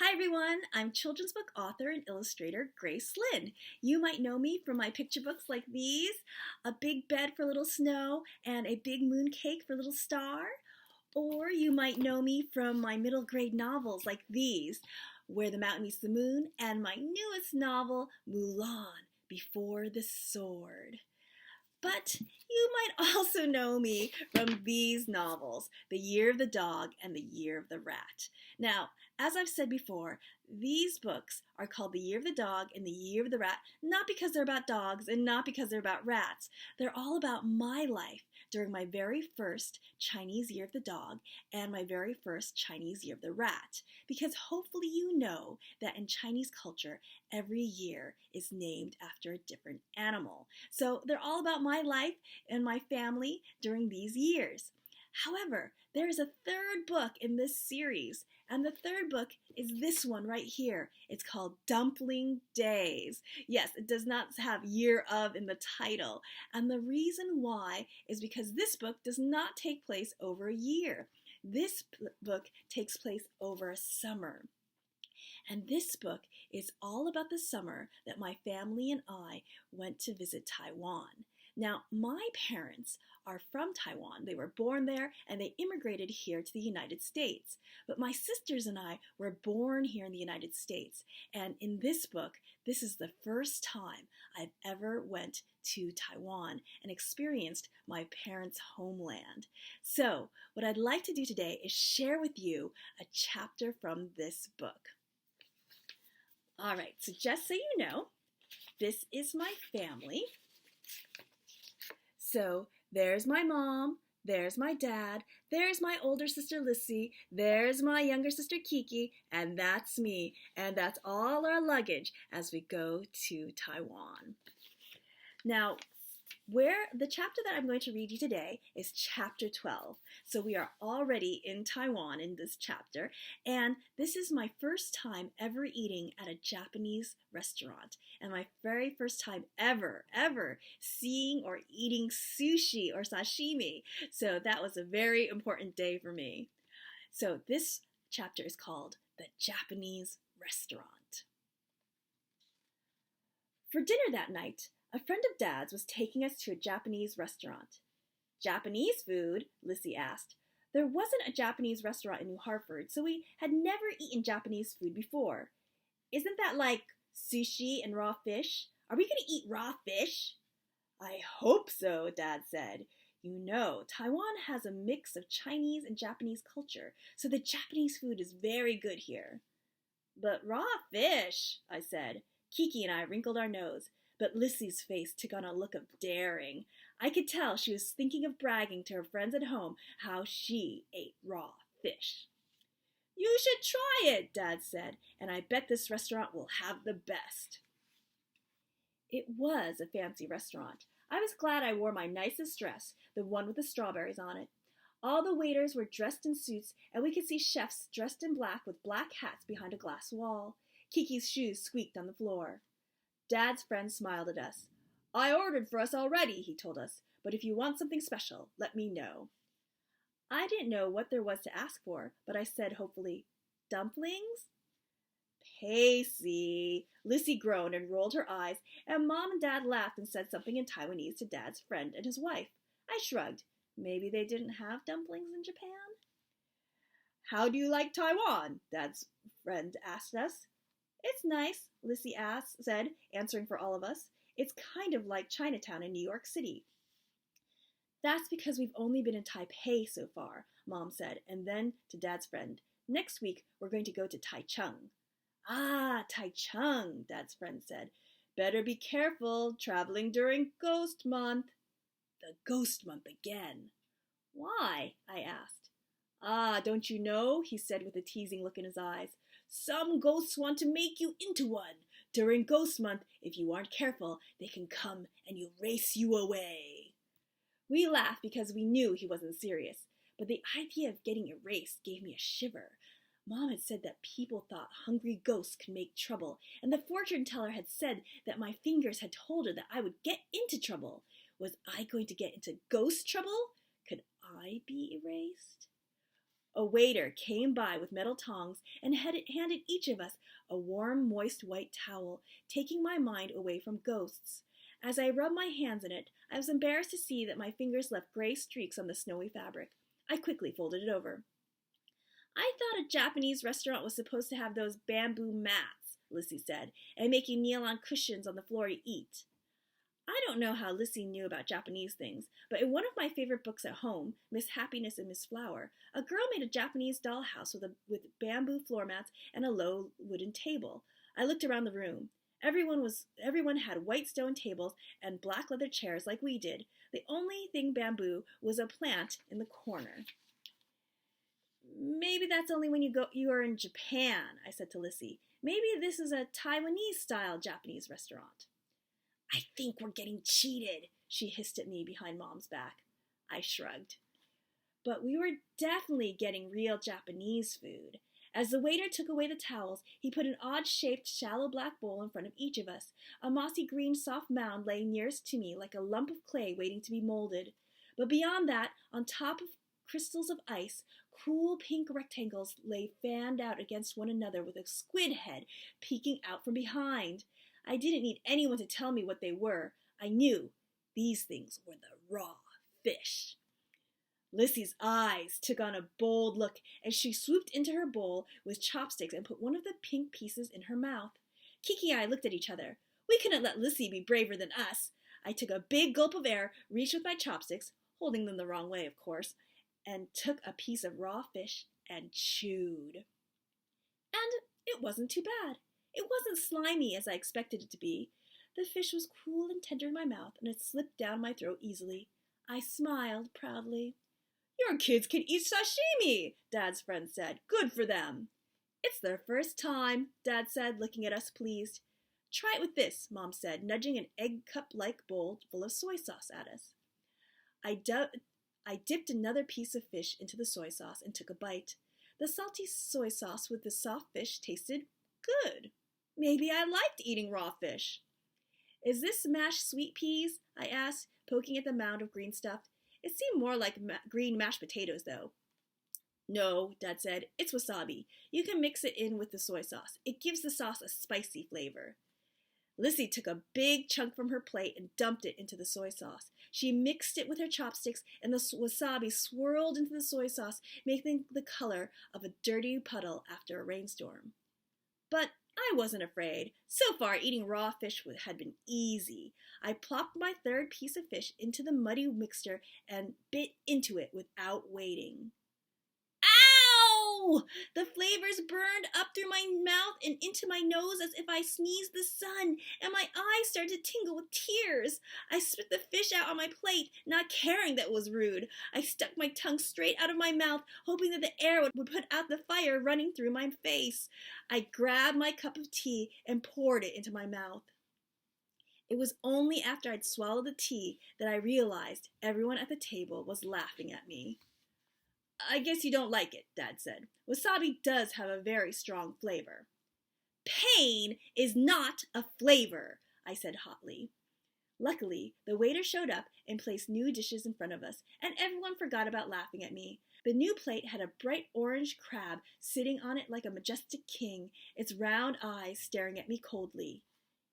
Hi everyone, I'm children's book author and illustrator Grace Lin. You might know me from my picture books like these, A Big Bed for Little Snow and A Big Moon Cake for Little Star. Or you might know me from my middle grade novels like these, Where the Mountain Meets the Moon, and my newest novel, Mulan, Before the Sword. But you might also know me from these novels, The Year of the Dog and The Year of the Rat. Now, as I've said before, these books are called The Year of the Dog and The Year of the Rat, not because they're about dogs and not because they're about rats. They're all about my life during my very first Chinese Year of the Dog and my very first Chinese Year of the Rat. Because hopefully you know that in Chinese culture, every year is named after a different animal. So they're all about my life and my family during these years. However, there is a third book in this series, and the third book is this one right here. It's called Dumpling Days. Yes, it does not have year of in the title, and the reason why is because this book does not take place over a year. This book takes place over a summer. And this book is all about the summer that my family and I went to visit Taiwan. Now, my parents are from Taiwan. They were born there and they immigrated here to the United States. But my sisters and I were born here in the United States. And in this book, this is the first time I've ever went to Taiwan and experienced my parents' homeland. So, what I'd like to do today is share with you a chapter from this book. All right, so just so you know, this is my family. So there's my mom, there's my dad, there's my older sister Lissy, there's my younger sister Kiki, and that's me. And that's all our luggage as we go to Taiwan. Now, the chapter that I'm going to read you today is chapter 12. So we are already in Taiwan in this chapter, and this is my first time ever eating at a Japanese restaurant, and my very first time ever seeing or eating sushi or sashimi. So that was a very important day for me. So this chapter is called The Japanese Restaurant. For dinner that night, a friend of Dad's was taking us to a Japanese restaurant. Japanese food? Lissy asked. There wasn't a Japanese restaurant in New Hartford, so we had never eaten Japanese food before. Isn't that like sushi and raw fish? Are we going to eat raw fish? I hope so, Dad said. You know, Taiwan has a mix of Chinese and Japanese culture, so the Japanese food is very good here. But raw fish, I said. Kiki and I wrinkled our nose. But Lissy's face took on a look of daring. I could tell she was thinking of bragging to her friends at home how she ate raw fish. You should try it, Dad said, and I bet this restaurant will have the best. It was a fancy restaurant. I was glad I wore my nicest dress, the one with the strawberries on it. All the waiters were dressed in suits, and we could see chefs dressed in black with black hats behind a glass wall. Kiki's shoes squeaked on the floor. Dad's friend smiled at us. I ordered for us already, he told us, but if you want something special, let me know. I didn't know what there was to ask for, but I said hopefully, dumplings? Pacey. Lissy groaned and rolled her eyes, and Mom and Dad laughed and said something in Taiwanese to Dad's friend and his wife. I shrugged. Maybe they didn't have dumplings in Japan? How do you like Taiwan? Dad's friend asked us. It's nice, Lissy said, answering for all of us. It's kind of like Chinatown in New York City. That's because we've only been in Taipei so far, Mom said, and then to Dad's friend, next week we're going to go to Taichung. Ah, Taichung, Dad's friend said. Better be careful traveling during Ghost Month. The Ghost Month again. Why? I asked. Ah, don't you know? He said with a teasing look in his eyes. Some ghosts want to make you into one. During Ghost Month, if you aren't careful, they can come and erase you away. We laughed because we knew he wasn't serious, but the idea of getting erased gave me a shiver. Mom had said that people thought hungry ghosts could make trouble, and the fortune teller had said that my fingers had told her that I would get into trouble. Was I going to get into ghost trouble? Could I be erased? A waiter came by with metal tongs and handed each of us a warm, moist white towel, taking my mind away from ghosts. As I rubbed my hands in it, I was embarrassed to see that my fingers left gray streaks on the snowy fabric. I quickly folded it over. I thought a Japanese restaurant was supposed to have those bamboo mats, Lissy said, and make you kneel on cushions on the floor to eat. I don't know how Lissy knew about Japanese things, but in one of my favorite books at home, Miss Happiness and Miss Flower, a girl made a Japanese dollhouse with bamboo floor mats and a low wooden table. I looked around the room. Everyone had white stone tables and black leather chairs like we did. The only thing bamboo was a plant in the corner. Maybe that's only when you are in Japan, I said to Lissy. Maybe this is a Taiwanese-style Japanese restaurant. I think we're getting cheated, she hissed at me behind Mom's back. I shrugged. But we were definitely getting real Japanese food. As the waiter took away the towels, he put an odd-shaped, shallow black bowl in front of each of us. A mossy green soft mound lay nearest to me like a lump of clay waiting to be molded. But beyond that, on top of crystals of ice, cool pink rectangles lay fanned out against one another with a squid head peeking out from behind. I didn't need anyone to tell me what they were. I knew these things were the raw fish. Lissy's eyes took on a bold look as she swooped into her bowl with chopsticks and put one of the pink pieces in her mouth. Kiki and I looked at each other. We couldn't let Lissy be braver than us. I took a big gulp of air, reached with my chopsticks, holding them the wrong way, of course, and took a piece of raw fish and chewed. And it wasn't too bad. It wasn't slimy as I expected it to be. The fish was cool and tender in my mouth, and it slipped down my throat easily. I smiled proudly. Your kids can eat sashimi, Dad's friend said. Good for them. It's their first time, Dad said, looking at us pleased. Try it with this, Mom said, nudging an egg cup-like bowl full of soy sauce at us. I dipped another piece of fish into the soy sauce and took a bite. The salty soy sauce with the soft fish tasted good. Maybe I liked eating raw fish. Is this mashed sweet peas? I asked, poking at the mound of green stuff. It seemed more like green mashed potatoes, though. No, Dad said, it's wasabi. You can mix it in with the soy sauce. It gives the sauce a spicy flavor. Lissy took a big chunk from her plate and dumped it into the soy sauce. She mixed it with her chopsticks, and the wasabi swirled into the soy sauce, making the color of a dirty puddle after a rainstorm. But I wasn't afraid. So far, eating raw fish had been easy. I plopped my third piece of fish into the muddy mixture and bit into it without waiting. Ow! The flavors burned up through my mouth and into my nose as if I sneezed the sun, and my eyes started to tingle with tears. I spit the fish out on my plate, not caring that it was rude. I stuck my tongue straight out of my mouth, hoping that the air would put out the fire running through my face. I grabbed my cup of tea and poured it into my mouth. It was only after I'd swallowed the tea that I realized everyone at the table was laughing at me. I guess you don't like it, Dad said. Wasabi does have a very strong flavor. Pain is not a flavor, I said hotly. Luckily, the waiter showed up and placed new dishes in front of us, and everyone forgot about laughing at me. The new plate had a bright orange crab sitting on it like a majestic king, its round eyes staring at me coldly.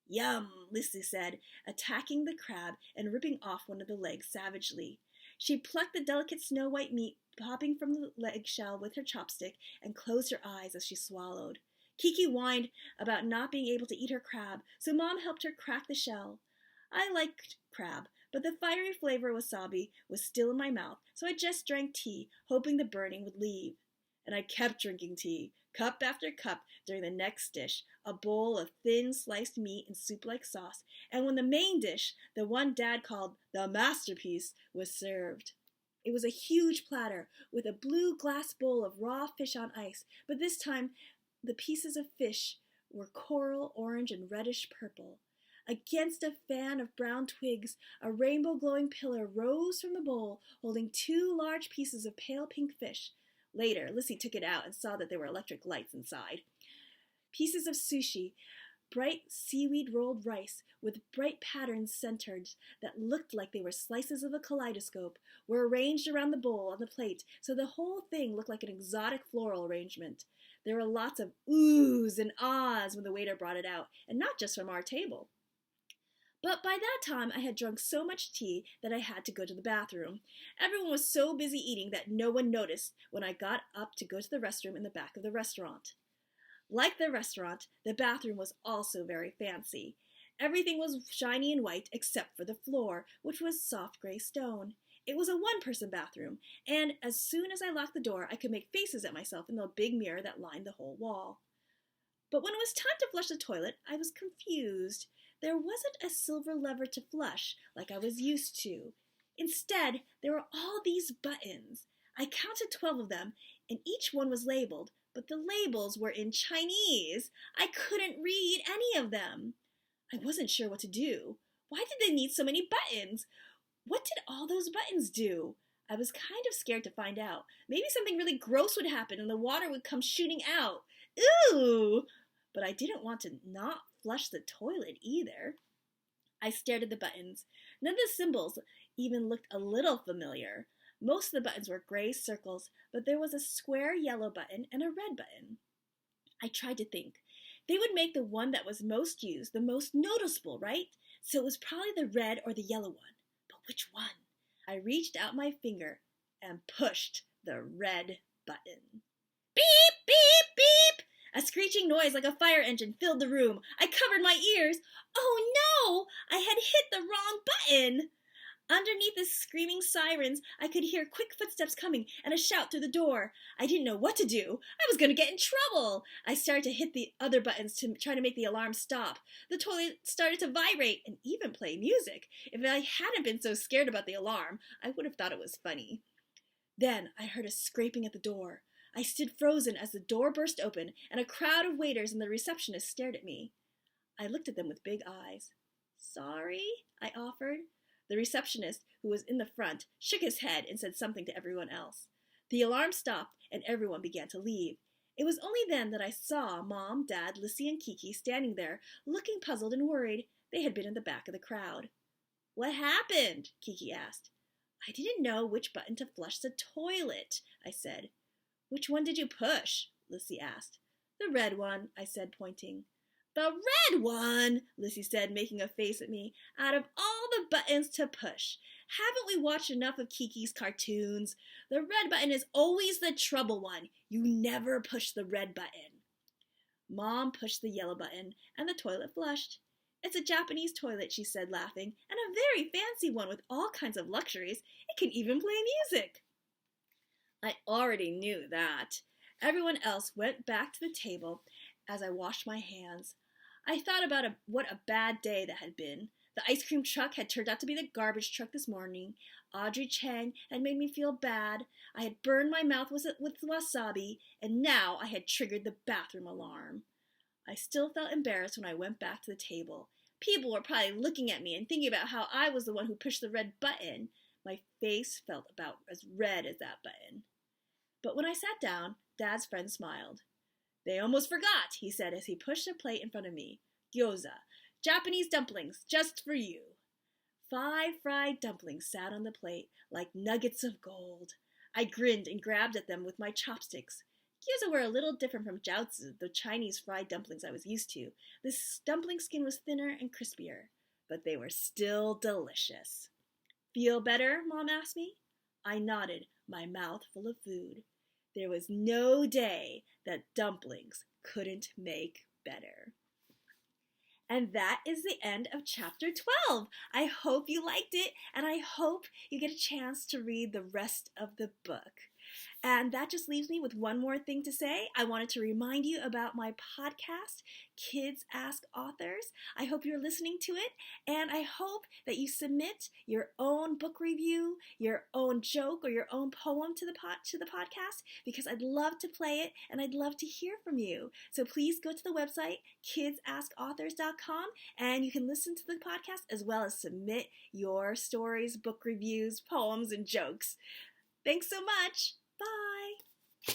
Yum, Lissy said, attacking the crab and ripping off one of the legs savagely. She plucked the delicate snow-white meat popping from the leg shell with her chopstick and closed her eyes as she swallowed. Kiki whined about not being able to eat her crab, so Mom helped her crack the shell. I liked crab, but the fiery flavor of wasabi was still in my mouth, so I just drank tea, hoping the burning would leave. And I kept drinking tea, cup after cup, during the next dish, a bowl of thin sliced meat and soup-like sauce, and when the main dish, the one Dad called the masterpiece, was served. It was a huge platter with a blue glass bowl of raw fish on ice, but this time the pieces of fish were coral, orange, and reddish purple. Against a fan of brown twigs, a rainbow-glowing pillar rose from the bowl, holding two large pieces of pale pink fish. Later, Lissy took it out and saw that there were electric lights inside. Pieces of sushi, bright seaweed rolled rice with bright patterns centered that looked like they were slices of a kaleidoscope were arranged around the bowl on the plate, so the whole thing looked like an exotic floral arrangement. There were lots of oohs and ahs when the waiter brought it out, and not just from our table. But by that time, I had drunk so much tea that I had to go to the bathroom. Everyone was so busy eating that no one noticed when I got up to go to the restroom in the back of the restaurant. Like the restaurant, the bathroom was also very fancy. Everything was shiny and white except for the floor, which was soft gray stone. It was a one-person bathroom, and as soon as I locked the door, I could make faces at myself in the big mirror that lined the whole wall. But when it was time to flush the toilet, I was confused. There wasn't a silver lever to flush like I was used to. Instead, there were all these buttons. I counted 12 of them, and each one was labeled, but the labels were in Chinese. I couldn't read any of them. I wasn't sure what to do. Why did they need so many buttons? What did all those buttons do? I was kind of scared to find out. Maybe something really gross would happen and the water would come shooting out. Ooh! But I didn't want to not flush the toilet either. I stared at the buttons. None of the symbols even looked a little familiar. Most of the buttons were gray circles, but there was a square yellow button and a red button. I tried to think. They would make the one that was most used the most noticeable, right? So it was probably the red or the yellow one. But which one? I reached out my finger and pushed the red button. Beep, beep, beep! A screeching noise like a fire engine filled the room. I covered my ears. Oh no! I had hit the wrong button! Underneath the screaming sirens, I could hear quick footsteps coming and a shout through the door. I didn't know what to do. I was going to get in trouble. I started to hit the other buttons to try to make the alarm stop. The toilet started to vibrate and even play music. If I hadn't been so scared about the alarm, I would have thought it was funny. Then I heard a scraping at the door. I stood frozen as the door burst open and a crowd of waiters and the receptionist stared at me. I looked at them with big eyes. Sorry, I offered. The receptionist, who was in the front, shook his head and said something to everyone else. The alarm stopped and everyone began to leave. It was only then that I saw Mom, Dad, Lissy, and Kiki standing there, looking puzzled and worried. They had been in the back of the crowd. What happened? Kiki asked. I didn't know which button to flush the toilet, I said. Which one did you push? Lissy asked. The red one, I said, pointing. The red one, Lissy said, making a face at me. Out of all the buttons to push. Haven't we watched enough of Kiki's cartoons? The red button is always the trouble one. You never push the red button. Mom pushed the yellow button, and the toilet flushed. It's a Japanese toilet, she said, laughing, and a very fancy one with all kinds of luxuries. It can even play music. I already knew that. Everyone else went back to the table as I washed my hands. I thought about what a bad day that had been. The ice cream truck had turned out to be the garbage truck this morning. Audrey Chang had made me feel bad. I had burned my mouth with wasabi, and now I had triggered the bathroom alarm. I still felt embarrassed when I went back to the table. People were probably looking at me and thinking about how I was the one who pushed the red button. My face felt about as red as that button. But when I sat down, Dad's friend smiled. They almost forgot, he said as he pushed a plate in front of me. Gyoza, Japanese dumplings, just for you. 5 fried dumplings sat on the plate like nuggets of gold. I grinned and grabbed at them with my chopsticks. Gyoza were a little different from jiaozi, the Chinese fried dumplings I was used to. The dumpling skin was thinner and crispier, but they were still delicious. Feel better? Mom asked me. I nodded, my mouth full of food. There was no day that dumplings couldn't make better. And that is the end of chapter 12. I hope you liked it, and I hope you get a chance to read the rest of the book. And that just leaves me with one more thing to say. I wanted to remind you about my podcast, Kids Ask Authors. I hope you're listening to it, and I hope that you submit your own book review, your own joke, or your own poem to the podcast, because I'd love to play it, and I'd love to hear from you. So please go to the website, kidsasauthors.com, and you can listen to the podcast as well as submit your stories, book reviews, poems, and jokes. Thanks so much. Bye.